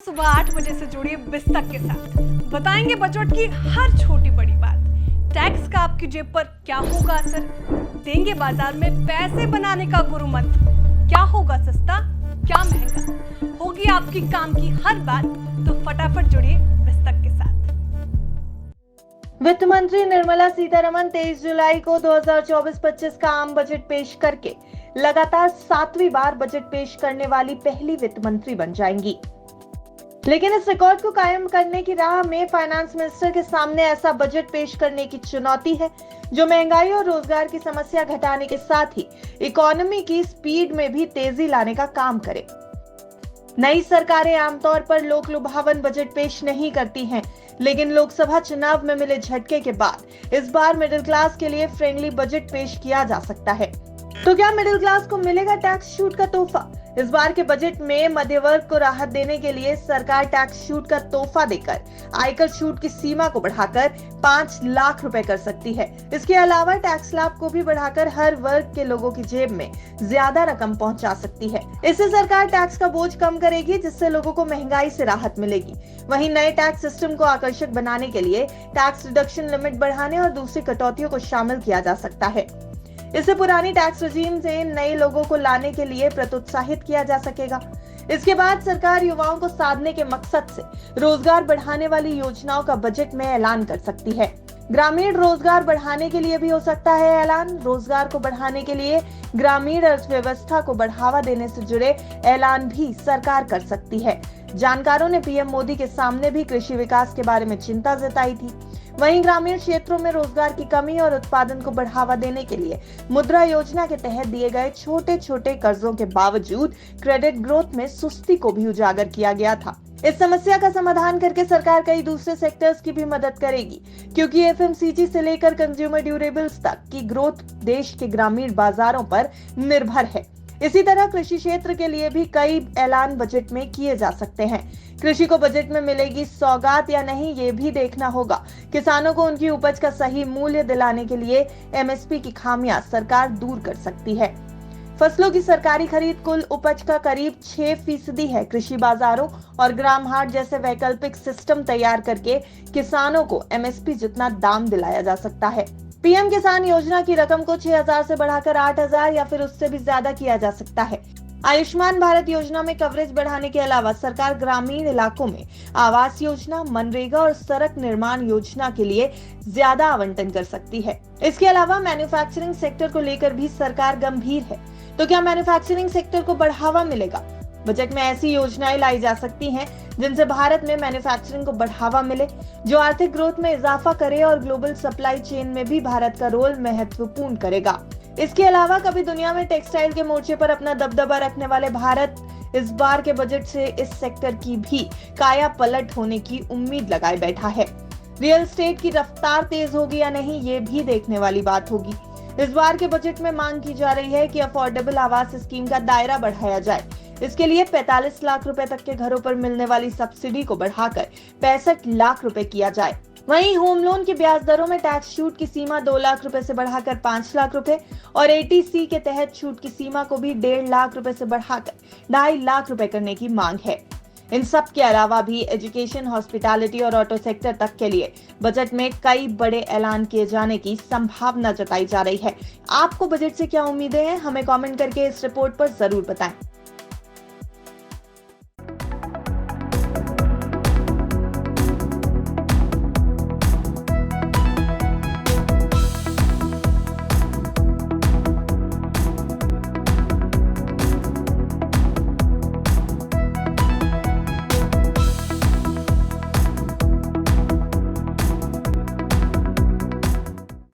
सुबह 8 बजे से जुड़िए बिस्तक के साथ। बताएंगे बजट की हर छोटी बड़ी बात। टैक्स का आपकी जेब पर क्या होगा असर, देंगे बाजार में पैसे बनाने का गुरु मंत्र। क्या होगा सस्ता, क्या महंगा, होगी आपकी काम की हर बात। तो फटाफट जुड़िए बिस्तक के साथ। वित्त मंत्री निर्मला सीतारमण 23 जुलाई को 2024-25 का आम बजट पेश करके लगातार 7वीं बार बजट पेश करने वाली पहली वित्त मंत्री बन जाएंगी। लेकिन इस रिकॉर्ड को कायम करने की राह में फाइनेंस मिनिस्टर के सामने ऐसा बजट पेश करने की चुनौती है जो महंगाई और रोजगार की समस्या घटाने के साथ ही इकोनॉमी की स्पीड में भी तेजी लाने का काम करे। नई सरकारें आमतौर पर लोक लुभावन बजट पेश नहीं करती हैं, लेकिन लोकसभा चुनाव में मिले झटके के बाद इस बार मिडिल क्लास के लिए फ्रेंडली बजट पेश किया जा सकता है। तो क्या मिडिल क्लास को मिलेगा टैक्स छूट का तोहफा? इस बार के बजट में मध्य वर्ग को राहत देने के लिए सरकार टैक्स छूट का तोहफा देकर आयकर छूट की सीमा को बढ़ाकर 5 लाख रुपए कर सकती है। इसके अलावा टैक्स स्लैब को भी बढ़ाकर हर वर्ग के लोगों की जेब में ज्यादा रकम पहुंचा सकती है। इससे सरकार टैक्स का बोझ कम करेगी, जिससे लोगों को महंगाई से राहत मिलेगी। वहीं नए टैक्स सिस्टम को आकर्षक बनाने के लिए टैक्स रिडक्शन लिमिट बढ़ाने और दूसरी कटौतियों को शामिल किया जा सकता है। इससे पुरानी टैक्स रजीम से नए लोगों को लाने के लिए प्रोत्साहित किया जा सकेगा। इसके बाद सरकार युवाओं को साधने के मकसद से रोजगार बढ़ाने वाली योजनाओं का बजट में ऐलान कर सकती है। ग्रामीण रोजगार बढ़ाने के लिए भी हो सकता है ऐलान। रोजगार को बढ़ाने के लिए ग्रामीण अर्थव्यवस्था को बढ़ावा देने से जुड़े ऐलान भी सरकार कर सकती है। जानकारों ने पीएम मोदी के सामने भी कृषि विकास के बारे में चिंता जताई थी। वहीं ग्रामीण क्षेत्रों में रोजगार की कमी और उत्पादन को बढ़ावा देने के लिए मुद्रा योजना के तहत दिए गए छोटे छोटे कर्जों के बावजूद क्रेडिट ग्रोथ में सुस्ती को भी उजागर किया गया था। इस समस्या का समाधान करके सरकार कई दूसरे सेक्टर्स की भी मदद करेगी, क्योंकि एफएमसीजी से लेकर कंज्यूमर ड्यूरेबल्स तक की ग्रोथ देश के ग्रामीण बाजारों पर निर्भर है। इसी तरह कृषि क्षेत्र के लिए भी कई ऐलान बजट में किए जा सकते हैं। कृषि को बजट में मिलेगी सौगात या नहीं, ये भी देखना होगा। किसानों को उनकी उपज का सही मूल्य दिलाने के लिए एमएसपी की खामियां सरकार दूर कर सकती है। फसलों की सरकारी खरीद कुल उपज का करीब 6% है। कृषि बाजारों और ग्राम हाट जैसे वैकल्पिक सिस्टम तैयार करके किसानों को एमएसपी जितना दाम दिलाया जा सकता है। पीएम किसान योजना की रकम को 6,000 से बढ़ाकर 8,000 या फिर उससे भी ज्यादा किया जा सकता है। आयुष्मान भारत योजना में कवरेज बढ़ाने के अलावा सरकार ग्रामीण इलाकों में आवास योजना, मनरेगा और सड़क निर्माण योजना के लिए ज्यादा आवंटन कर सकती है। इसके अलावा मैन्युफैक्चरिंग सेक्टर को लेकर भी सरकार गंभीर है। तो क्या मैन्युफैक्चरिंग सेक्टर को बढ़ावा मिलेगा? बजट में ऐसी योजनाएं लाई जा सकती हैं जिनसे भारत में मैन्युफैक्चरिंग को बढ़ावा मिले, जो आर्थिक ग्रोथ में इजाफा करे और ग्लोबल सप्लाई चेन में भी भारत का रोल महत्वपूर्ण करेगा। इसके अलावा कभी दुनिया में टेक्सटाइल के मोर्चे पर अपना दबदबा रखने वाले भारत इस बार के बजट से इस सेक्टर की भी काया पलट होने की उम्मीद लगाए बैठा है। रियल एस्टेट की रफ्तार तेज होगी या नहीं, ये भी देखने वाली बात होगी। इस बार के बजट में मांग की जा रही है कि अफोर्डेबल आवास स्कीम का दायरा बढ़ाया जाए। इसके लिए 45 लाख रुपए तक के घरों पर मिलने वाली सब्सिडी को बढ़ाकर 65 लाख रुपए किया जाए। वहीं होम लोन की ब्याज दरों में टैक्स छूट की सीमा 2 लाख रुपए से बढ़ाकर 5 लाख रुपए और एटीसी के तहत छूट की सीमा को भी 1.5 लाख रुपए से बढ़ाकर 2.5 लाख रुपए करने की मांग है। इन सब के अलावा भी एजुकेशन, हॉस्पिटैलिटी और ऑटो सेक्टर तक के लिए बजट में कई बड़े ऐलान किए जाने की संभावना जताई जा रही है। आपको बजट से क्या उम्मीदें हैं? हमें कमेंट करके इस रिपोर्ट पर जरूर बताएं।